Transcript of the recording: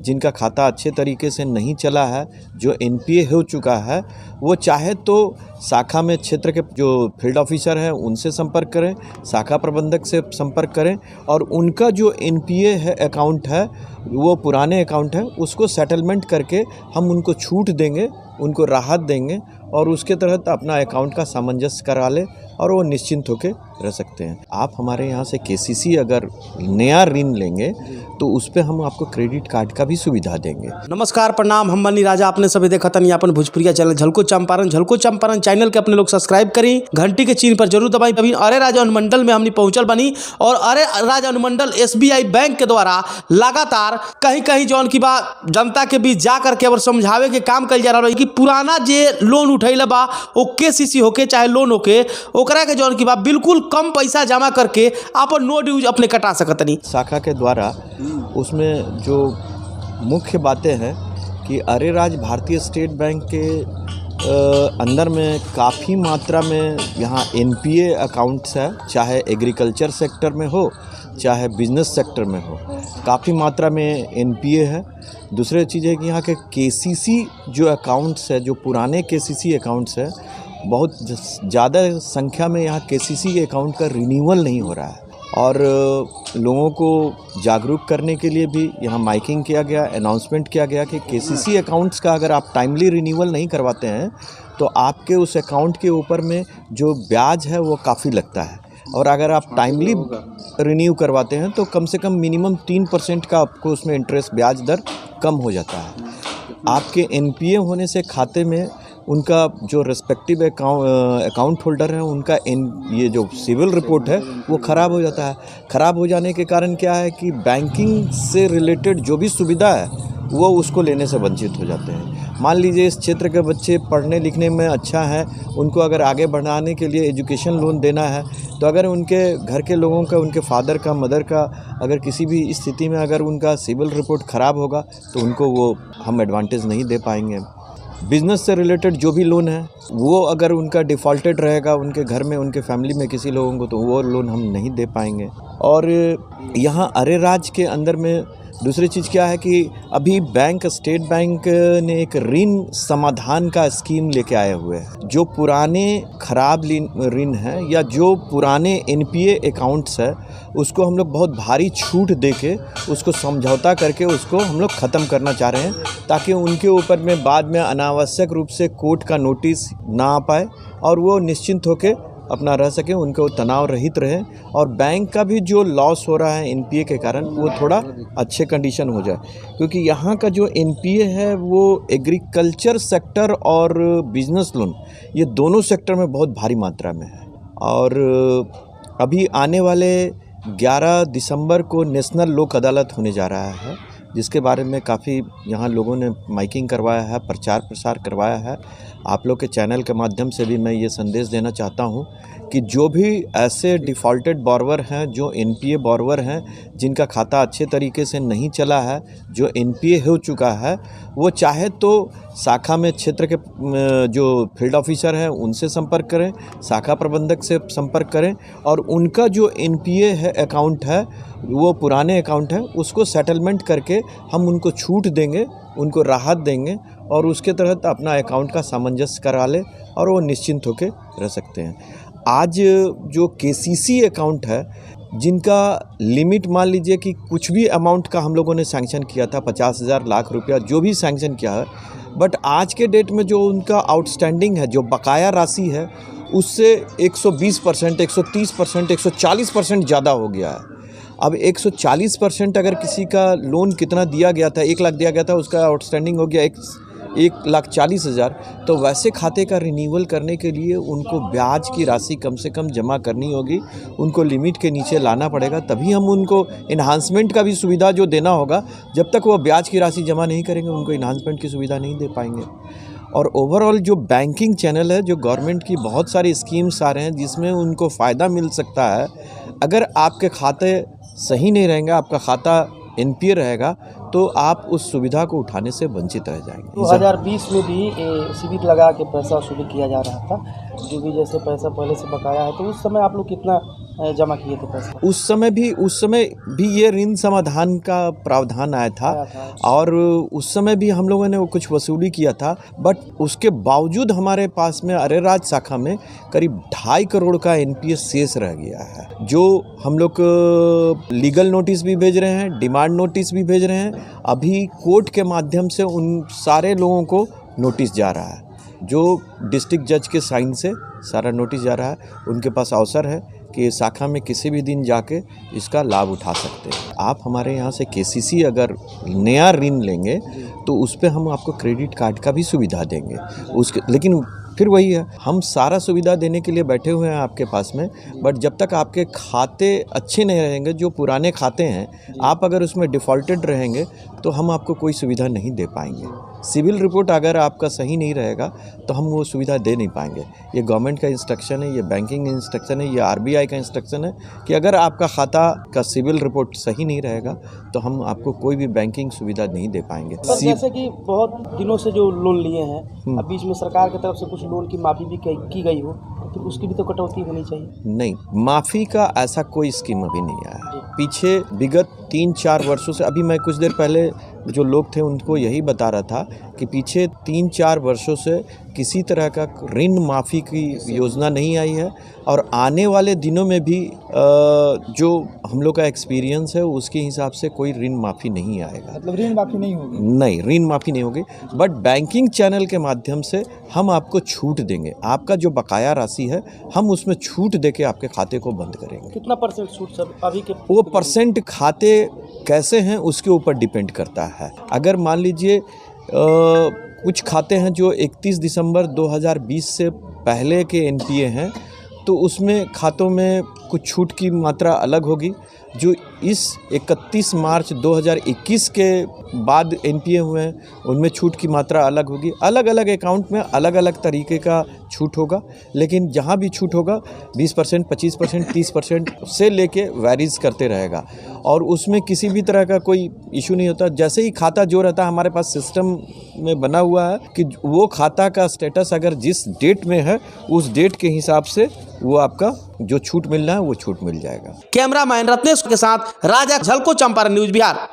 जिनका खाता अच्छे तरीके से नहीं चला है, जो एनपीए हो चुका है, वो चाहे तो शाखा में क्षेत्र के जो फील्ड ऑफिसर हैं उनसे संपर्क करें, शाखा प्रबंधक से संपर्क करें और उनका जो एनपीए है अकाउंट है, वो पुराने अकाउंट है, उसको सेटलमेंट करके हम उनको छूट देंगे, उनको राहत देंगे और उसके तहत अपना अकाउंट का सामंजस्य करा ले और वो निश्चिंत होकर रह सकते हैं। आप हमारे यहाँ से केसीसी अगर नया ऋण लेंगे तो उस पर हम आपको क्रेडिट कार्ड का भी सुविधा देंगे। नमस्कार, प्रणाम, हम मनी राजा। आपने सभी देखा था अपन भोजपुरिया चैनल झलको चंपारण चैनल के अपने लोग सब्सक्राइब करी, घंटी के चिन्ह पर जरूर दबाई। अभी अरे राजा अनुमंडल में हमने पहुंचल बनी और अरे राजा अनुमंडल एसबीआई बैंक के द्वारा लगातार कहीं कहीं जौन की बात जनता के बीच जा करके और समझावे के काम कल जा रहा है कि पुराना जे लोन उठैले बा वो केसीसी होके चाहे लोन होके ओकरा के जौन की बात बिल्कुल कम पैसा जमा करके अपन नो ड्यूज अपने कटा सकत नहीं। शाखा के द्वारा उसमें जो मुख्य बातें हैं कि अरे राज भारतीय स्टेट बैंक के अंदर में काफ़ी मात्रा में यहाँ एनपीए अकाउंट्स है, चाहे एग्रीकल्चर सेक्टर में हो चाहे बिजनेस सेक्टर में हो, काफ़ी मात्रा में एनपीए है। दूसरी चीज़ है कि यहाँ के केसीसी जो अकाउंट्स है, जो पुराने केसीसी अकाउंट्स है, बहुत ज़्यादा संख्या में यहाँ केसीसी के अकाउंट का रिन्यूअल नहीं हो रहा है और लोगों को जागरूक करने के लिए भी यहाँ माइकिंग किया गया, अनाउंसमेंट किया गया कि केसीसी अकाउंट्स का अगर आप टाइमली रिन्यूअल नहीं करवाते हैं तो आपके उस अकाउंट के ऊपर में जो ब्याज है वो काफ़ी लगता है और अगर आप टाइमली रिन्यू करवाते हैं तो कम से कम मिनिमम 3% का आपको उसमें इंटरेस्ट ब्याज दर कम हो जाता है। आपके एनपीए होने से खाते में उनका जो रेस्पेक्टिव अकाउंट होल्डर है उनका ये जो सिविल रिपोर्ट है वो ख़राब हो जाता है। ख़राब हो जाने के कारण क्या है कि बैंकिंग से रिलेटेड जो भी सुविधा है वो उसको लेने से वंचित हो जाते हैं। मान लीजिए इस क्षेत्र के बच्चे पढ़ने लिखने में अच्छा है, उनको अगर आगे बढ़ाने के लिए एजुकेशन लोन देना है तो अगर उनके घर के लोगों का, उनके फादर का, मदर का अगर किसी भी स्थिति में अगर उनका सिविल रिपोर्ट ख़राब होगा तो उनको वो हम एडवांटेज नहीं दे पाएंगे। बिज़नेस से रिलेटेड जो भी लोन है वो अगर उनका डिफ़ॉल्टेड रहेगा उनके घर में, उनके फैमिली में किसी लोगों को, तो वो लोन हम नहीं दे पाएंगे। और यहाँ अरे राज के अंदर में दूसरी चीज़ क्या है कि अभी स्टेट बैंक ने एक ऋण समाधान का स्कीम लेके आए हुए हैं। जो पुराने खराब ऋण हैं या जो पुराने एनपीए अकाउंट्स है उसको हम लोग बहुत भारी छूट देके उसको समझौता करके उसको हम लोग ख़त्म करना चाह रहे हैं ताकि उनके ऊपर में बाद में अनावश्यक रूप से कोर्ट का नोटिस ना आ पाए और वो निश्चिंत होके अपना रह सके, उनको तनाव रहित रहे और बैंक का भी जो लॉस हो रहा है एनपीए के कारण वो थोड़ा अच्छे कंडीशन हो जाए। क्योंकि यहाँ का जो एनपीए है वो एग्रीकल्चर सेक्टर और बिजनेस लोन, ये दोनों सेक्टर में बहुत भारी मात्रा में है। और अभी आने वाले 11 दिसंबर को नेशनल लोक अदालत होने जा रहा है, जिसके बारे में काफ़ी यहाँ लोगों ने माइकिंग करवाया है, प्रचार प्रसार करवाया है। आप लोग के चैनल के माध्यम से भी मैं ये संदेश देना चाहता हूँ कि जो भी ऐसे डिफ़ॉल्टेड बोरोवर हैं, जो एनपीए बोरोवर हैं, जिनका खाता अच्छे तरीके से नहीं चला है, जो एनपीए हो चुका है, वो चाहे तो शाखा में क्षेत्र के जो फील्ड ऑफिसर हैं उनसे संपर्क करें, शाखा प्रबंधक से संपर्क करें और उनका जो एनपीए है अकाउंट है, वो पुराने अकाउंट है, उसको सेटलमेंट करके हम उनको छूट देंगे, उनको राहत देंगे और उसके तहत अपना अकाउंट का सामंजस्य करा ले और वो निश्चिंत होकर रह सकते हैं। आज जो केसीसी अकाउंट है जिनका लिमिट मान लीजिए कि कुछ भी अमाउंट का हम लोगों ने सैंक्शन किया था, 50,000 लाख रुपया जो भी सैंक्शन किया है, बट आज के डेट में जो उनका आउटस्टैंडिंग है, जो बकाया राशि है, उससे 120%, 130%, 140% ज़्यादा हो गया है। अब 140% अगर किसी का लोन कितना दिया गया था, 1 लाख दिया गया था, उसका आउटस्टैंडिंग हो गया 1,40,000, तो वैसे खाते का रिन्यूअल करने के लिए उनको ब्याज की राशि कम से कम जमा करनी होगी, उनको लिमिट के नीचे लाना पड़ेगा, तभी हम उनको इन्हांसमेंट का भी सुविधा जो देना होगा। जब तक वो ब्याज की राशि जमा नहीं करेंगे उनको इन्हांसमेंट की सुविधा नहीं दे पाएंगे। और ओवरऑल जो बैंकिंग चैनल है, जो गवर्नमेंट की बहुत सारी स्कीम्स आ रहे हैं जिसमें उनको फ़ायदा मिल सकता है। अगर आपके खाते सही नहीं रहेंगे, आपका खाता एनपीए रहेगा, तो आप उस सुविधा को उठाने से वंचित रह जाएंगे। 2020 में भी शिविर लगा के पैसा वसूली किया जा रहा था, जो भी जैसे पैसा पहले से बकाया है, तो उस समय आप लोग कितना जमा किए थे पैसे? उस समय भी ये ऋण समाधान का प्रावधान आया था और उस समय भी हम लोगों ने वो कुछ वसूली किया था, बट उसके बावजूद हमारे पास में अरेराज शाखा में करीब 2.5 करोड़ का एनपीएस शेष रह गया है, जो हम लोग लीगल नोटिस भी भेज रहे हैं, डिमांड नोटिस भी भेज रहे हैं। अभी कोर्ट के माध्यम से उन सारे लोगों को नोटिस जा रहा है, जो डिस्ट्रिक्ट जज के साइन से सारा नोटिस जा रहा है। उनके पास अवसर है कि शाखा में किसी भी दिन जाके इसका लाभ उठा सकते हैं। आप हमारे यहाँ से केसीसी अगर नया ऋण लेंगे तो उस पर हम आपको क्रेडिट कार्ड का भी सुविधा देंगे। लेकिन फिर वही है, हम सारा सुविधा देने के लिए बैठे हुए हैं आपके पास में, बट जब तक आपके खाते अच्छे नहीं रहेंगे, जो पुराने खाते हैं आप अगर उसमें डिफ़ॉल्टेड रहेंगे तो हम आपको कोई सुविधा नहीं दे पाएंगे। सिविल रिपोर्ट अगर आपका सही नहीं रहेगा तो हम वो सुविधा दे नहीं पाएंगे। ये गवर्नमेंट का इंस्ट्रक्शन है, ये बैंकिंग इंस्ट्रक्शन है, ये आरबीआई का इंस्ट्रक्शन है कि अगर आपका खाता का सिविल रिपोर्ट सही नहीं रहेगा तो हम आपको कोई भी बैंकिंग सुविधा नहीं दे पाएंगे। पर जैसे कि बहुत दिनों से जो लोन लिए हैं, अब बीच में सरकार की तरफ से कुछ लोन की माफ़ी भी की गई हो, तो उसकी भी तो कटौती होनी चाहिए। नहीं, माफ़ी का ऐसा कोई स्कीम अभी नहीं आया है। पीछे विगत 3-4 वर्षों से, अभी मैं कुछ देर पहले जो लोग थे उनको यही बता रहा था कि पीछे 3-4 वर्षों से किसी तरह का ऋण माफ़ी की योजना नहीं आई है और आने वाले दिनों में भी जो हम लोग का एक्सपीरियंस है उसके हिसाब से कोई ऋण माफ़ी नहीं आएगा। मतलब ऋण माफ़ी नहीं होगी? नहीं, ऋण माफ़ी नहीं होगी, बट बैंकिंग चैनल के माध्यम से हम आपको छूट देंगे। आपका जो बकाया राशि है हम उसमें छूट देके आपके खाते को बंद करेंगे। कितना परसेंट छूट सर अभी के? वो परसेंट खाते कैसे हैं उसके ऊपर डिपेंड करता है। अगर मान लीजिए कुछ खाते हैं जो 31 दिसंबर 2020 से पहले के एनपीए हैं तो उसमें खातों में कुछ छूट की मात्रा अलग होगी। जो इस 31 मार्च 2021 के बाद एनपीए हुए हैं उनमें छूट की मात्रा अलग होगी। अलग अलग अकाउंट में अलग अलग तरीके का छूट होगा, लेकिन जहाँ भी छूट होगा 20%, 25%, 30% से लेके वैरीज करते रहेगा और उसमें किसी भी तरह का कोई इशू नहीं होता। जैसे ही खाता जो रहता है हमारे पास सिस्टम में बना हुआ है कि वो खाता का स्टेटस अगर जिस डेट में है उस डेट के हिसाब से वो आपका जो छूट मिलना है वो छूट मिल जाएगा। कैमरामैन रत्नेश के साथ राजा, झलको चंपारण न्यूज़ बिहार।